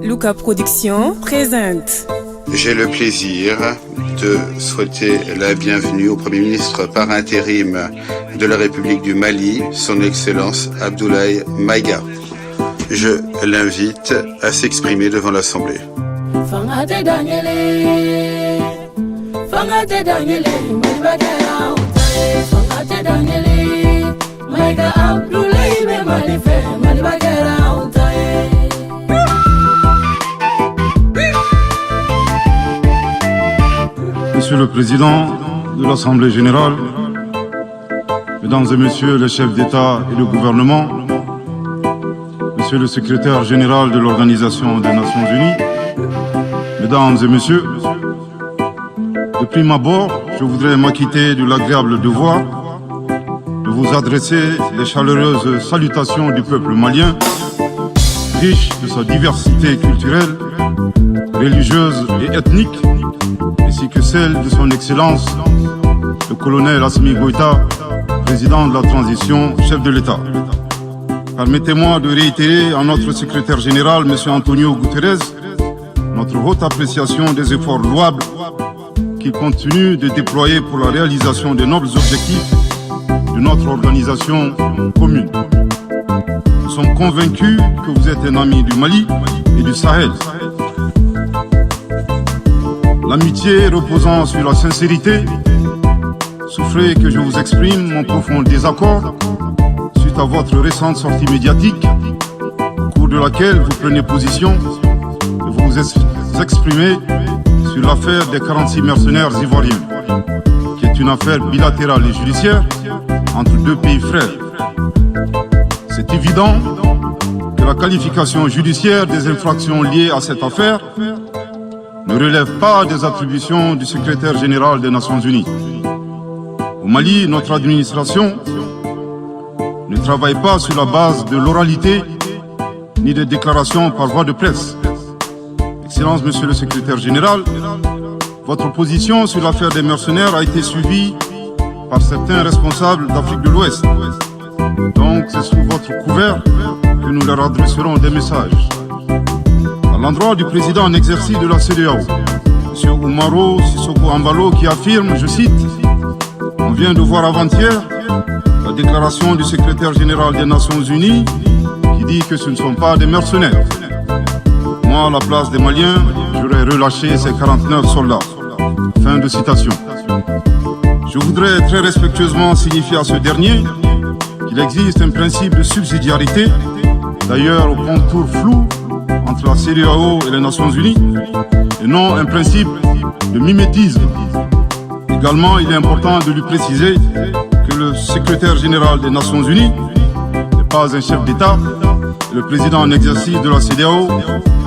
Luca Production présente. J'ai le plaisir de souhaiter la bienvenue au Premier ministre par intérim de la République du Mali, son Excellence Abdoulaye Maïga. Je l'invite à s'exprimer devant l'Assemblée. Monsieur le Président de l'Assemblée générale, Mesdames et Messieurs les chefs d'État et de gouvernement, Monsieur le Secrétaire général de l'Organisation des Nations Unies, Mesdames et Messieurs, de prime abord, je voudrais m'acquitter de l'agréable devoir de vous adresser les chaleureuses salutations du peuple malien, riche de sa diversité culturelle, religieuse et ethnique, ainsi que celle de son Excellence, le colonel Assimi Goïta, président de la transition, chef de l'État. Permettez-moi de réitérer à notre secrétaire général, M. Antonio Guterres, notre haute appréciation des efforts louables qu'il continue de déployer pour la réalisation des nobles objectifs de notre organisation commune. Nous sommes convaincus que vous êtes un ami du Mali et du Sahel. L'amitié reposant sur la sincérité, souffrez que je vous exprime mon profond désaccord suite à votre récente sortie médiatique, au cours de laquelle vous prenez position et vous exprimez sur l'affaire des 46 mercenaires ivoiriens, qui est une affaire bilatérale et judiciaire entre deux pays frères. C'est évident que la qualification judiciaire des infractions liées à cette affaire ne relève pas des attributions du secrétaire général des Nations Unies. Au Mali, notre administration ne travaille pas sur la base de l'oralité ni des déclarations par voie de presse. Excellence, Monsieur le secrétaire général, votre position sur l'affaire des mercenaires a été suivie par certains responsables d'Afrique de l'Ouest. Donc, c'est sous votre couvert que nous leur adresserons des messages. À l'endroit du président en exercice de la CEDEAO, M. Oumaro Sissoko Ambalo, qui affirme, je cite, « On vient de voir avant-hier la déclaration du secrétaire général des Nations Unies qui dit que ce ne sont pas des mercenaires. Moi, à la place des Maliens, j'aurais relâché ces 49 soldats. » Fin de citation. Je voudrais très respectueusement signifier à ce dernier qu'il existe un principe de subsidiarité, d'ailleurs au contour flou, entre la CEDEAO et les Nations Unies, et non un principe de mimétisme. Également, il est important de lui préciser que le secrétaire général des Nations Unies n'est pas un chef d'État, et le président en exercice de la CEDEAO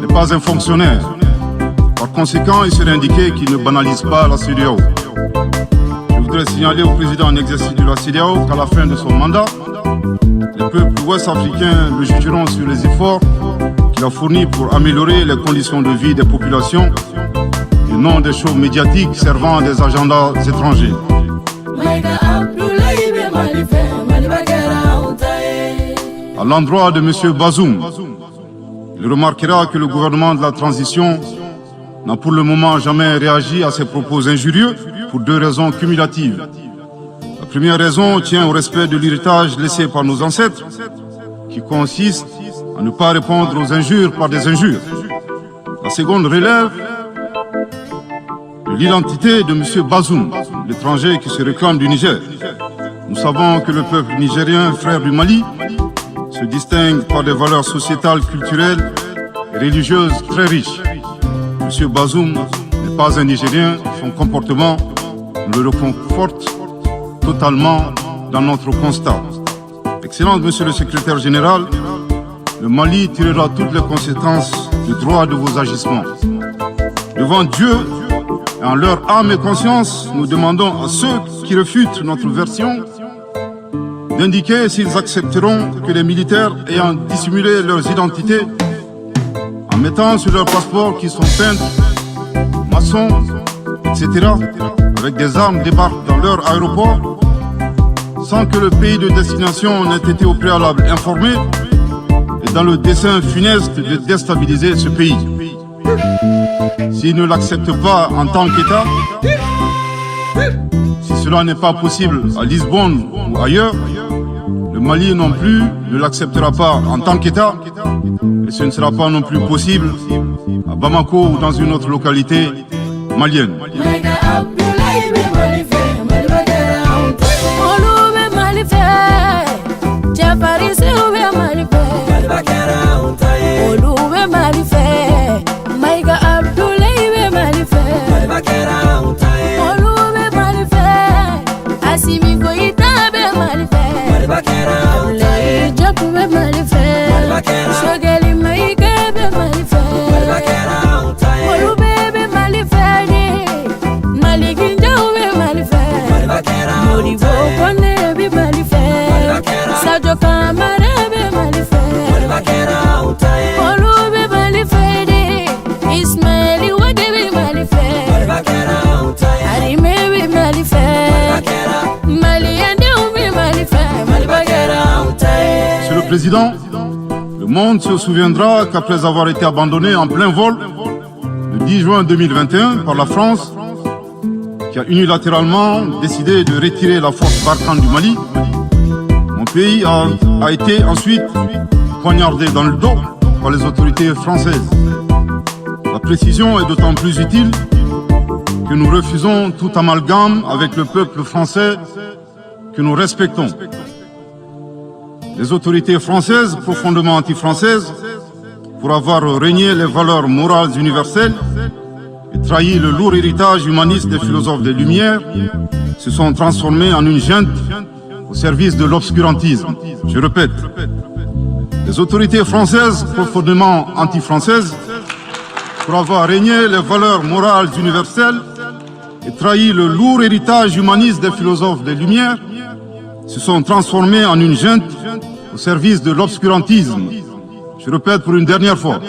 n'est pas un fonctionnaire. Par conséquent, il serait indiqué qu'il ne banalise pas la CEDEAO. Je voudrais signaler au président en exercice de la CEDEAO qu'à la fin de son mandat, les peuples ouest-africains le jugeront sur les efforts qu'il a fournis pour améliorer les conditions de vie des populations et non des shows médiatiques servant à des agendas étrangers. À l'endroit de M. Bazoum, il remarquera que le gouvernement de la transition n'a pour le moment jamais réagi à ces propos injurieux pour deux raisons cumulatives. La première raison tient au respect de l'héritage laissé par nos ancêtres, qui consiste à ne pas répondre aux injures par des injures. La seconde relève de l'identité de M. Bazoum, l'étranger qui se réclame du Niger. Nous savons que le peuple nigérien, frère du Mali, se distingue par des valeurs sociétales, culturelles et religieuses très riches. M. Bazoum n'est pas un Nigérien, son comportement nous le reconforte totalement dans notre constat. Excellence, Monsieur le secrétaire général, le Mali tirera toutes les conséquences du droit de vos agissements. Devant Dieu et en leur âme et conscience, nous demandons à ceux qui refutent notre version d'indiquer s'ils accepteront que les militaires ayant dissimulé leurs identités en mettant sur leurs passeports qu'ils sont peintres, maçons, etc., avec des armes débarquent dans leur aéroport sans que le pays de destination n'ait été au préalable informé et dans le dessein funeste de déstabiliser ce pays. S'ils ne l'acceptent pas en tant qu'État, si cela n'est pas possible à Lisbonne ou ailleurs, le Mali non plus ne l'acceptera pas en tant qu'État, et ce ne sera pas non plus possible à Bamako ou dans une autre localité malienne. Monsieur le Président, le monde se souviendra qu'après avoir été abandonné en plein vol le 10 juin 2021 par la France, qui a unilatéralement décidé de retirer la force Barkhane du Mali, mon pays a été ensuite poignardé dans le dos par les autorités françaises. La précision est d'autant plus utile que nous refusons tout amalgame avec le peuple français que nous respectons. Les autorités françaises, profondément anti-françaises, pour avoir régné les valeurs morales universelles et trahi le lourd héritage humaniste des philosophes des Lumières, se sont transformées en une junte au service de l'obscurantisme. Je répète, les autorités françaises, profondément anti-françaises, pour avoir régné les valeurs morales universelles et trahi le lourd héritage humaniste des philosophes des Lumières, se sont transformés en une junte au service de l'obscurantisme. Je répète pour une dernière fois.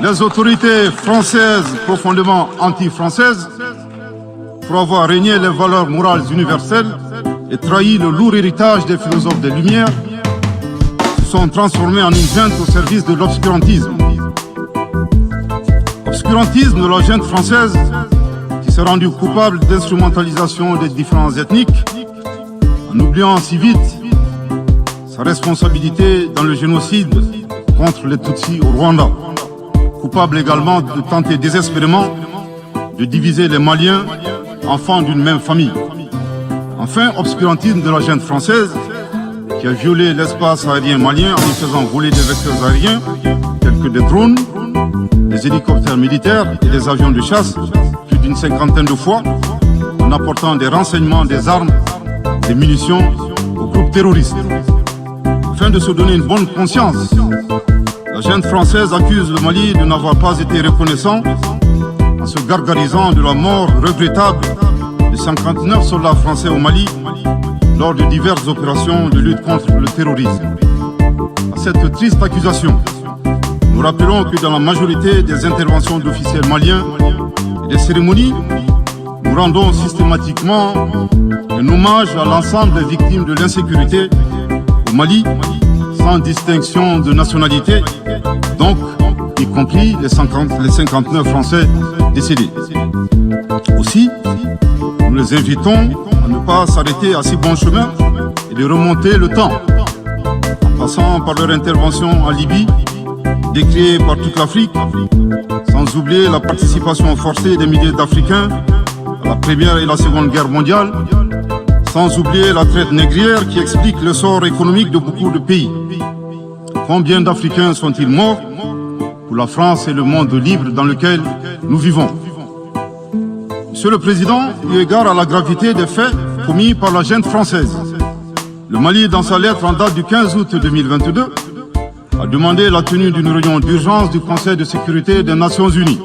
Les autorités françaises, profondément anti-françaises, pour avoir régné les valeurs morales universelles et trahi le lourd héritage des philosophes des Lumières, se sont transformés en une junte au service de l'obscurantisme. Obscurantisme de la junte française qui s'est rendue coupable d'instrumentalisation des différences ethniques, en oubliant si vite sa responsabilité dans le génocide contre les Tutsis au Rwanda. Coupable également de tenter désespérément de diviser les Maliens, enfants d'une même famille. Enfin, obscurantisme de la junte française qui a violé l'espace aérien malien en y faisant voler des vecteurs aériens tels que des drones, des hélicoptères militaires et des avions de chasse plus d'une 50aine de fois, en apportant des renseignements, des armes, des munitions aux groupes terroristes. Afin de se donner une bonne conscience, la junte française accuse le Mali de n'avoir pas été reconnaissant en se gargarisant de la mort regrettable de 59 soldats français au Mali lors de diverses opérations de lutte contre le terrorisme. À cette triste accusation, nous rappelons que dans la majorité des interventions d'officiels maliens et des cérémonies, nous rendons systématiquement un hommage à l'ensemble des victimes de l'insécurité au Mali, sans distinction de nationalité, donc y compris les 59 Français décédés. Aussi, nous les invitons à ne pas s'arrêter à si bon chemin et de remonter le temps, en passant par leur intervention en Libye, décriée par toute l'Afrique, sans oublier la participation forcée des milliers d'Africains à la Première et la Seconde Guerre mondiale, sans oublier la traite négrière qui explique le sort économique de beaucoup de pays. Combien d'Africains sont-ils morts pour la France et le monde libre dans lequel nous vivons? Monsieur le Président, eu égard à la gravité des faits commis par la junte française, le Mali, dans sa lettre en date du 15 août 2022, a demandé la tenue d'une réunion d'urgence du Conseil de sécurité des Nations Unies.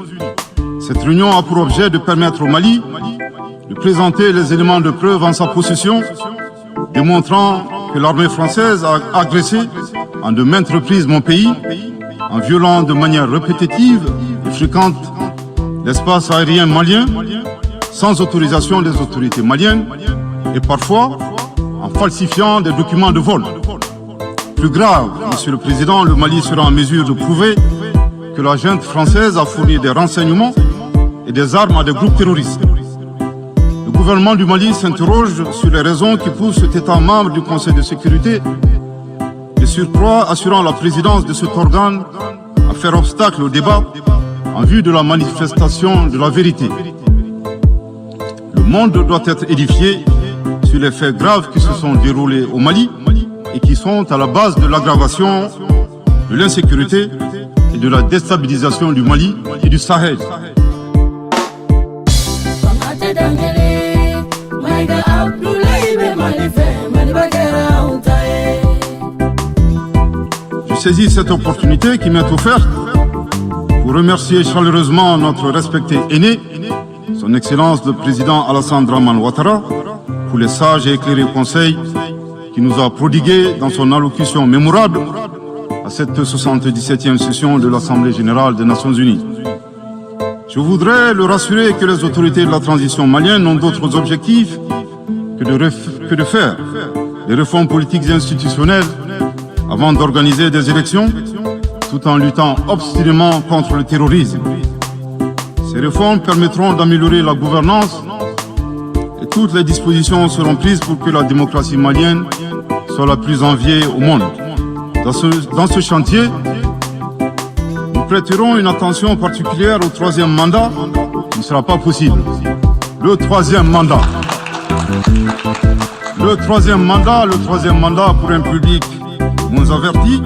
Cette réunion a pour objet de permettre au Mali de présenter les éléments de preuve en sa possession, démontrant que l'armée française a agressé en de maintes reprises mon pays, en violant de manière répétitive et fréquente l'espace aérien malien, sans autorisation des autorités maliennes, et parfois en falsifiant des documents de vol. plus grave, Monsieur le Président, le Mali sera en mesure de prouver que la junte française a fourni des renseignements et des armes à des groupes terroristes. Le gouvernement du Mali s'interroge sur les raisons qui poussent cet État membre du Conseil de sécurité, de surcroît assurant la présidence de cet organe, à faire obstacle au débat en vue de la manifestation de la vérité. Le monde doit être édifié sur les faits graves qui se sont déroulés au Mali et qui sont à la base de l'aggravation de l'insécurité et de la déstabilisation du Mali et du Sahel. Je saisis cette opportunité qui m'est offerte pour remercier chaleureusement notre respecté aîné, son Excellence le Président Alassane Dramane Ouattara, pour les sages et éclairés conseils qui nous a prodigués dans son allocution mémorable à cette 77e session de l'Assemblée générale des Nations unies. Je voudrais le rassurer que les autorités de la transition malienne n'ont d'autres objectifs que de faire des réformes politiques et institutionnelles avant d'organiser des élections, tout en luttant obstinément contre le terrorisme. Ces réformes permettront d'améliorer la gouvernance et toutes les dispositions seront prises pour que la démocratie malienne soit la plus enviée au monde. Dans ce chantier, nous prêterons une attention particulière au troisième mandat qui ne sera pas possible. Le troisième mandat pour un public moins averti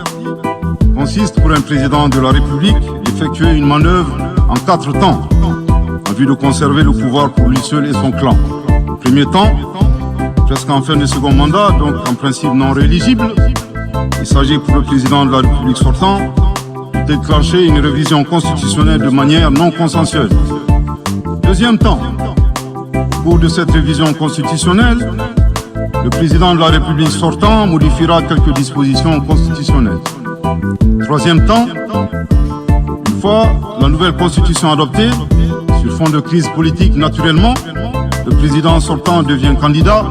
consiste pour un président de la République d'effectuer une manœuvre en 4 temps en vue de conserver le pouvoir pour lui seul et son clan. Premier temps, jusqu'en fin de second mandat, donc en principe non rééligible, il s'agit pour le président de la République sortant de déclencher une révision constitutionnelle de manière non consensuelle. Deuxième temps, au cours de cette révision constitutionnelle, le président de la République sortant modifiera quelques dispositions constitutionnelles. Troisième temps, une fois la nouvelle constitution adoptée, sur fond de crise politique naturellement, le président sortant devient candidat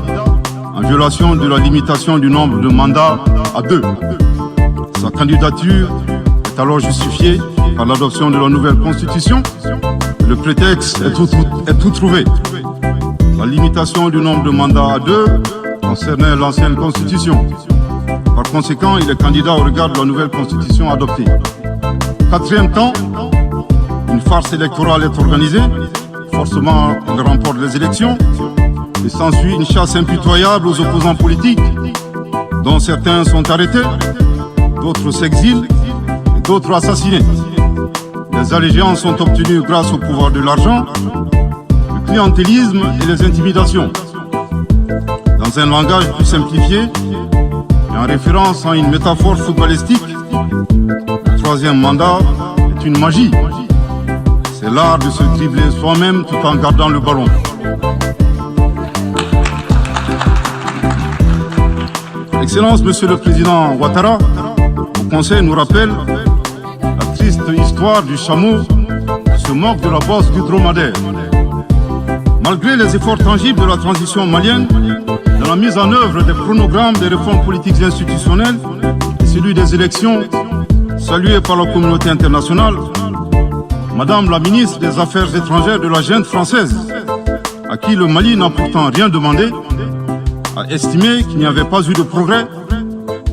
en violation de la limitation du nombre de mandats à 2. Sa candidature est alors justifiée par l'adoption de la nouvelle constitution. Le prétexte est tout trouvé. La limitation du nombre de mandats à 2 concernait l'ancienne constitution. Par conséquent, il est candidat au regard de la nouvelle constitution adoptée. Quatrième temps, une farce électorale est organisée. Forcément, il remporte les élections. Et s'ensuit une chasse impitoyable aux opposants politiques, dont certains sont arrêtés, d'autres s'exilent et d'autres assassinés. Les allégeances sont obtenues grâce au pouvoir de l'argent, le clientélisme et les intimidations. Dans un langage plus simplifié et en référence à une métaphore footballistique, le troisième mandat est une magie. C'est l'art de se dribbler soi-même tout en gardant le ballon. Excellence, Monsieur le Président Ouattara, le Conseil nous rappelle la triste histoire du chameau qui se moque de la bosse du dromadaire. Malgré les efforts tangibles de la transition malienne, dans la mise en œuvre des chronogrammes des réformes politiques et institutionnelles et celui des élections, salué par la communauté internationale, Madame la ministre des Affaires étrangères de la junte française, à qui le Mali n'a pourtant rien demandé, a estimé qu'il n'y avait pas eu de progrès,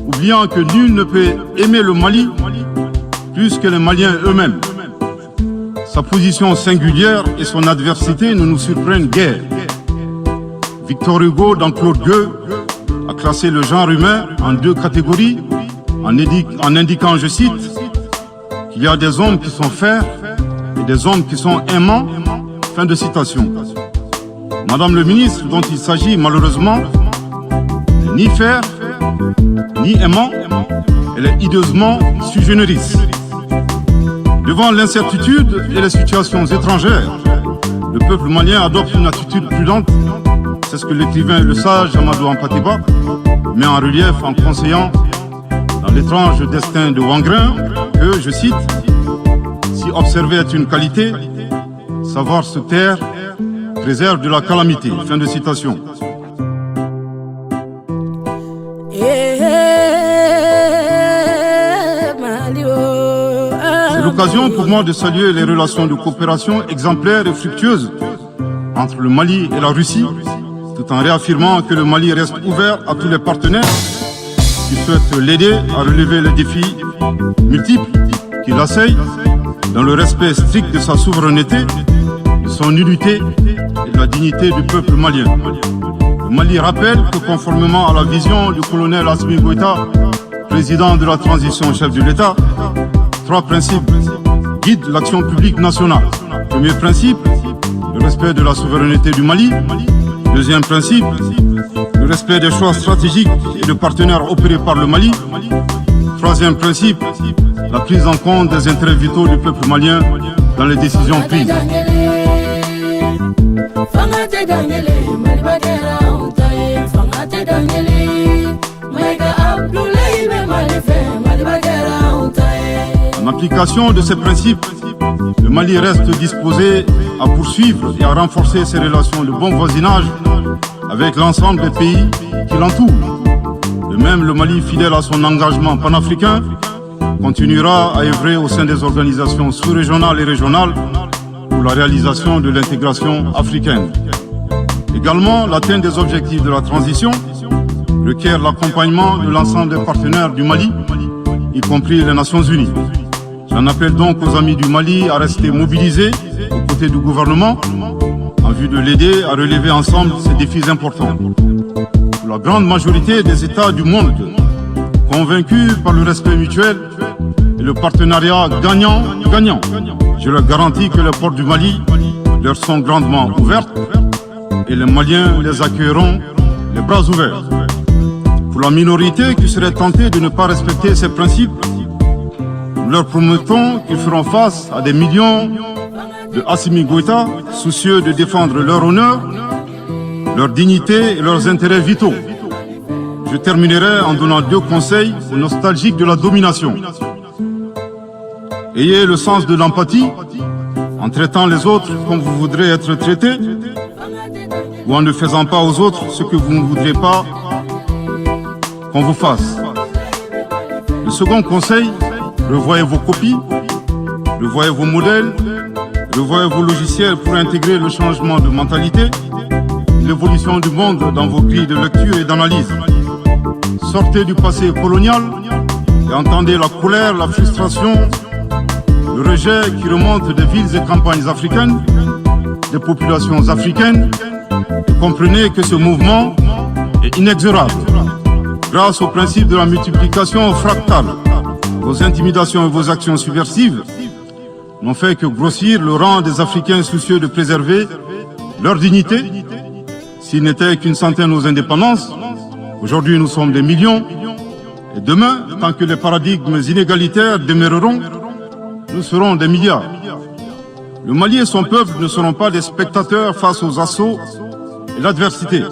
oubliant que nul ne peut aimer le Mali plus que les Maliens eux-mêmes. Sa position singulière et son adversité ne nous surprennent guère. Victor Hugo, dans Claude Gueux, a classé le genre humain en 2 catégories, en indiquant, je cite, qu'il y a des hommes qui sont fers et des hommes qui sont aimants. Fin de citation. Madame le ministre, dont il s'agit malheureusement, ni fer, ni aimant, elle est hideusement sui generis. Devant l'incertitude et les situations étrangères, le peuple malien adopte une attitude prudente. C'est ce que l'écrivain le sage Amadou Hampâté-Bâ met en relief en conseillant dans l'étrange destin de Wangrin que, je cite, « Si observer est une qualité, savoir se taire préserve de la calamité ». Fin de citation. Yeah. l'occasion pour moi de saluer les relations de coopération exemplaires et fructueuses entre le Mali et la Russie, tout en réaffirmant que le Mali reste ouvert à tous les partenaires qui souhaitent l'aider à relever les défis multiples qui l'assaillent dans le respect strict de sa souveraineté, de son unité et de la dignité du peuple malien. Le Mali rappelle que conformément à la vision du colonel Assimi Goïta, président de la transition chef de l'État, 3 principes guident l'action publique nationale. Premier principe, le respect de la souveraineté du Mali. Deuxième principe, le respect des choix stratégiques et de partenaires opérés par le Mali. Troisième principe, la prise en compte des intérêts vitaux du peuple malien dans les décisions prises. En application de ces principes, le Mali reste disposé à poursuivre et à renforcer ses relations de bon voisinage avec l'ensemble des pays qui l'entourent. De même, le Mali, fidèle à son engagement panafricain, continuera à œuvrer au sein des organisations sous-régionales et régionales pour la réalisation de l'intégration africaine. Également, l'atteinte des objectifs de la transition requiert l'accompagnement de l'ensemble des partenaires du Mali, y compris les Nations Unies. J'en appelle donc aux amis du Mali à rester mobilisés aux côtés du gouvernement en vue de l'aider à relever ensemble ces défis importants. Pour la grande majorité des États du monde, convaincus par le respect mutuel et le partenariat gagnant-gagnant, je leur garantis que les portes du Mali leur sont grandement ouvertes et les Maliens les accueilleront les bras ouverts. Pour la minorité qui serait tentée de ne pas respecter ces principes, nous leur promettons qu'ils feront face à des millions de Assimi Goïta soucieux de défendre leur honneur, leur dignité et leurs intérêts vitaux. Je terminerai en donnant 2 conseils nostalgiques de la domination. Ayez le sens de l'empathie en traitant les autres comme vous voudrez être traités ou en ne faisant pas aux autres ce que vous ne voudrez pas qu'on vous fasse. Le second conseil, revoyez vos copies, revoyez vos modèles, revoyez vos logiciels pour intégrer le changement de mentalité, l'évolution du monde dans vos grilles de lecture et d'analyse. Sortez du passé colonial et entendez la colère, la frustration, le rejet qui remonte des villes et campagnes africaines, des populations africaines, et comprenez que ce mouvement est inexorable. Grâce au principe de la multiplication fractale, vos intimidations et vos actions subversives n'ont fait que grossir le rang des Africains soucieux de préserver leur dignité. S'il n'était qu'une centaine aux indépendances, aujourd'hui nous sommes des millions. Et demain, tant que les paradigmes inégalitaires demeureront, nous serons des milliards. Le Mali et son peuple ne seront pas des spectateurs face aux assauts et l'adversité.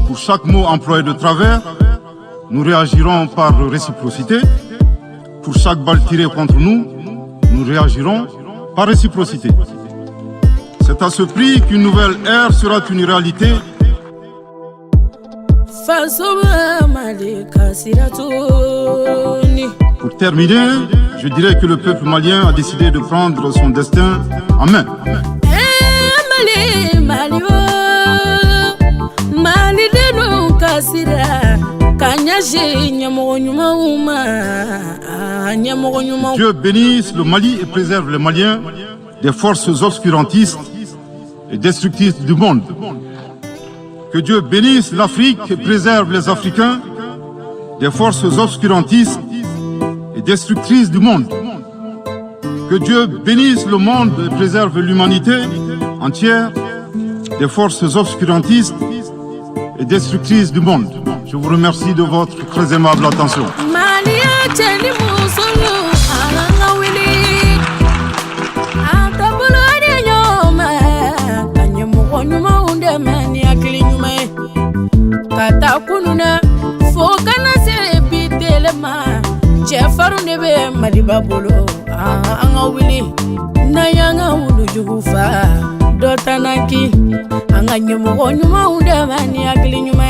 Pour chaque mot employé de travers, nous réagirons par réciprocité. Pour chaque balle tirée contre nous, nous réagirons par réciprocité. C'est à ce prix qu'une nouvelle ère sera une réalité. Pour terminer, je dirais que le peuple malien a décidé de prendre son destin en main. Dieu bénisse le Mali et préserve les Maliens des forces obscurantistes et destructrices du monde. Que Dieu bénisse l'Afrique et préserve les Africains des forces obscurantistes et destructrices du monde. Que Dieu bénisse le monde et préserve l'humanité entière des forces obscurantistes et destructrices du monde. Je vous remercie de votre très aimable attention. Dotanaki, anga nyumo nyuma unde mani akili nyuma